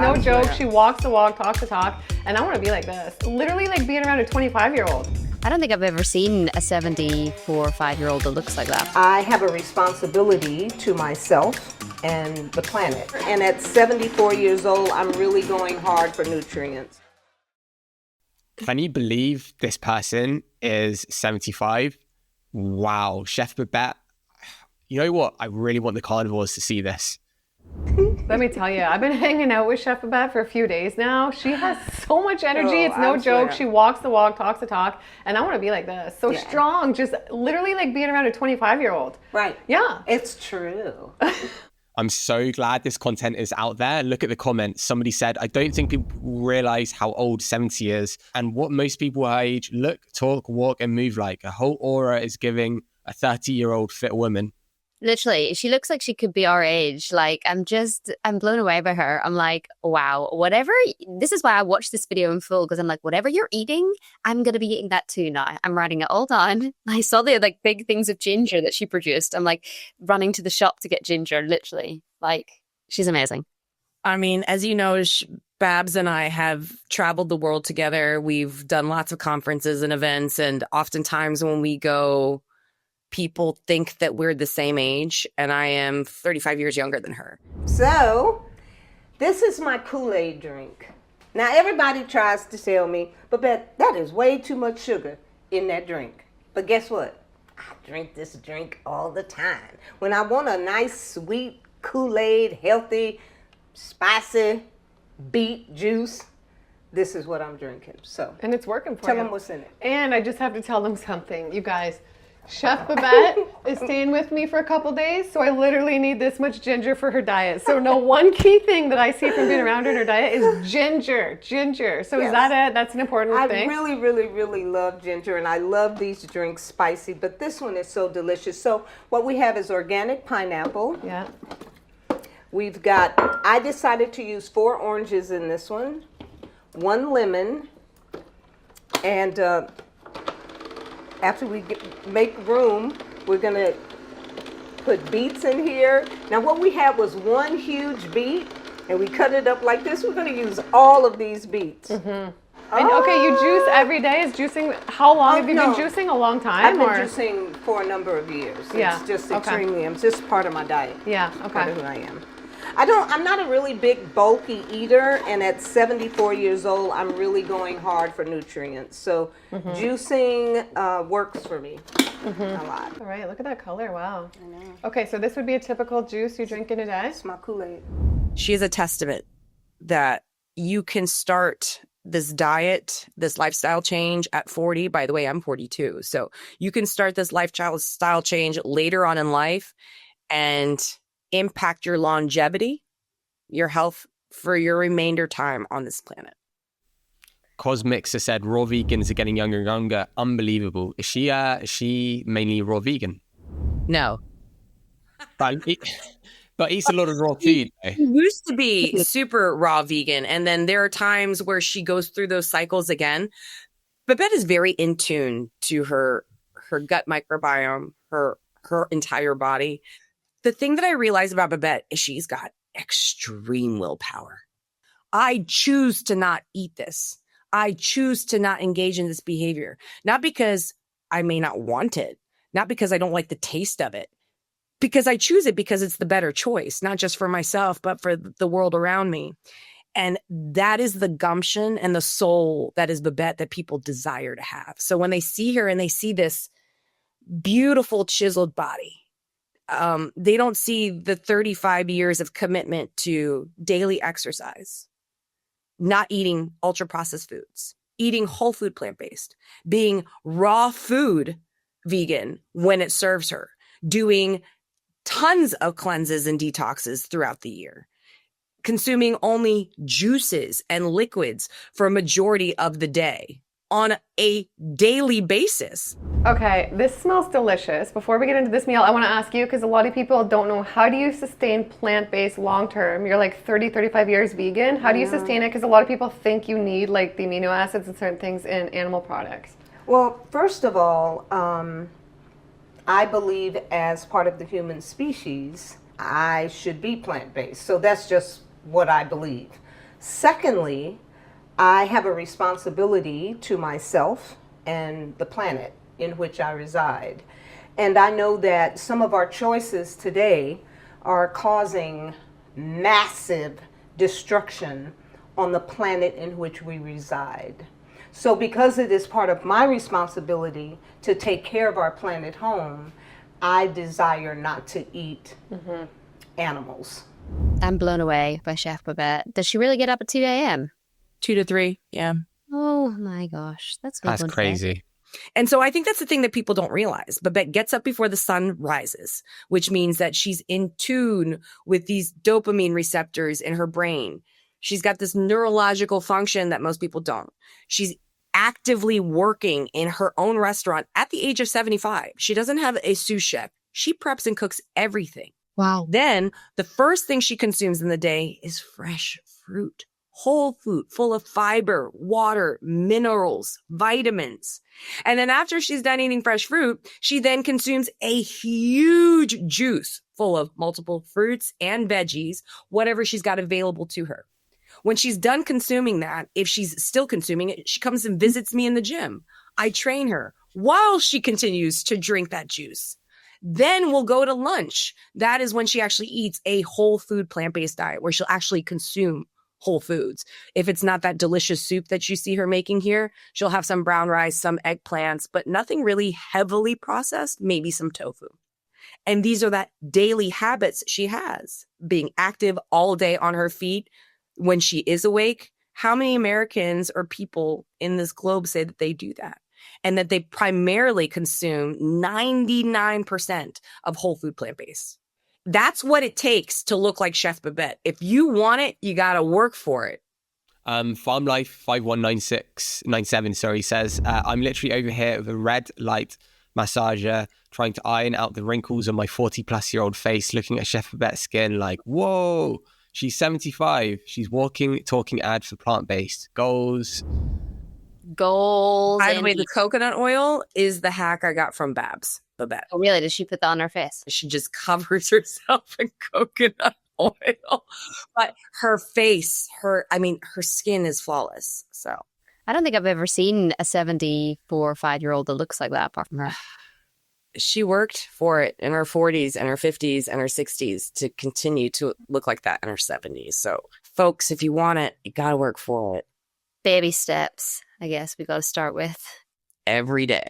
no joke. She walks the walk, talks the talk, and I want to be like this. Literally like being around a 25-year-old. I don't think I've ever seen a 74 or 5-year-old that looks like that. I have a responsibility to myself and the planet. And at 74 years old, I'm really going hard for nutrients. Can you believe this person is 75? Wow. Chef Babette, you know what? I really want the carnivores to see this. Let me tell you, I've been hanging out with Chef Babette for a few days now. She has so much energy. It's no joke. She walks the walk, talks the talk, and I want to be like this. So strong, just literally like being around a 25-year-old. Right. Yeah. It's true. I'm so glad this content is out there. Look at the comments. Somebody said, I don't think people realize how old 70 is and what most people our age look, talk, walk, and move like. A whole aura is giving a 30-year-old fit woman. Literally, she looks like she could be our age. Like, I'm blown away by her. I'm like, wow, whatever. This is why I watched this video in full, because I'm like, whatever you're eating, I'm going to be eating that too now. I'm writing it all down. I saw the like big things of ginger that she produced. I'm like running to the shop to get ginger, literally. Like, she's amazing. I mean, as you know, Babs and I have traveled the world together. We've done lots of conferences and events. And oftentimes when we go, people think that we're the same age, and I am 35 years younger than her. So, this is my Kool-Aid drink. Now, everybody tries to tell me, Babette, that is way too much sugar in that drink. But guess what? I drink this drink all the time. When I want a nice, sweet Kool-Aid, healthy, spicy beet juice, this is what I'm drinking. So, and it's working for you. Tell them what's in it. And I just have to tell them something, you guys. Chef Babette is staying with me for a couple days, so I literally need this much ginger for her diet. So no, one key thing that I see from being around her in her diet is ginger. So is that it? That's an important thing? I really, really, really love ginger, and I love these drinks spicy, but this one is so delicious. So what we have is organic pineapple. Yeah. We've got, I decided to use 4 oranges in this one, 1 lemon, and after we make room, we're going to put beets in here. Now what we had was 1 huge beet, and we cut it up like this. We're going to use all of these beets. Mm-hmm. And, okay, you juice every day. Is juicing, how long have you been juicing? A long time? I've been juicing for a number of years. Yeah. It's just extremely, it's just part of my diet. Yeah, okay. Part of who I am. I'm not a really big bulky eater, and at 74 years old, I'm really going hard for nutrients. So juicing works for me a lot. All right, look at that color, wow. I know. Okay, so this would be a typical juice you drink in a day? It's my Kool-Aid. She is a testament that you can start this diet, this lifestyle change at 40. By the way, I'm 42. So you can start this lifestyle change later on in life and impact your longevity, your health for your remainder time on this planet. Cosmix has said raw vegans are getting younger and younger. Unbelievable. Is she mainly raw vegan? No. But eats a lot of raw food. She used to be super raw vegan, and then there are times where she goes through those cycles again. Babette is very in tune to her gut microbiome, her entire body. The thing that I realized about Babette is she's got extreme willpower. I choose to not eat this. I choose to not engage in this behavior, not because I may not want it, not because I don't like the taste of it, because I choose it because it's the better choice, not just for myself, but for the world around me. And that is the gumption and the soul that is Babette that people desire to have. So when they see her and they see this beautiful chiseled body, they don't see the 35 years of commitment to daily exercise, not eating ultra processed foods, eating whole food plant-based, being raw food vegan when it serves her, doing tons of cleanses and detoxes throughout the year, consuming only juices and liquids for a majority of the day on a daily basis. Okay, this smells delicious. Before we get into this meal, I want to ask you, because a lot of people don't know, how do you sustain plant-based long-term? You're like 30, 35 years vegan. How do you sustain it? Because a lot of people think you need like the amino acids and certain things in animal products. Well, first of all, I believe as part of the human species, I should be plant-based. So that's just what I believe. Secondly, I have a responsibility to myself and the planet in which I reside. And I know that some of our choices today are causing massive destruction on the planet in which we reside. So because it is part of my responsibility to take care of our planet home, I desire not to eat animals. I'm blown away by Chef Babette. Does she really get up at 2 a.m.? 2 to 3. Yeah. Oh my gosh. That's crazy. And so I think that's the thing that people don't realize. Babette gets up before the sun rises, which means that she's in tune with these dopamine receptors in her brain. She's got this neurological function that most people don't. She's actively working in her own restaurant at the age of 75. She doesn't have a sous chef. She preps and cooks everything. Wow. Then the first thing she consumes in the day is fresh fruit, whole fruit, full of fiber, water, minerals, vitamins. And then after she's done eating fresh fruit, she then consumes a huge juice full of multiple fruits and veggies, whatever she's got available to her. When she's done consuming that, if she's still consuming it, she comes and visits me in the gym. I train her while she continues to drink that juice. Then we'll go to lunch. That is when she actually eats a whole food plant-based diet where she'll actually consume whole foods. If it's not that delicious soup that you see her making here, she'll have some brown rice, some eggplants, but nothing really heavily processed, maybe some tofu. And these are that daily habits she has, being active all day on her feet when she is awake. How many Americans or people in this globe say that they do that? And that they primarily consume 99% of whole food plant-based. That's what it takes to look like Chef Babette. If you want it, you got to work for it. Farm Life 5197 says, I'm literally over here with a red light massager trying to iron out the wrinkles on my 40-plus-year-old face, looking at Chef Babette's skin like, whoa, she's 75. She's walking, talking ad for plant-based. Goals. By the way, the coconut oil is the hack I got from Babette. Oh, really? Does she put that on her face? She just covers herself in coconut oil. But her face, her skin is flawless. So I don't think I've ever seen a 74 or 5-year-old that looks like that apart from her. She worked for it in her 40s and her 50s and her 60s to continue to look like that in her 70s. So folks, if you want it, you got to work for it. Baby steps, I guess we got to start with. Every day.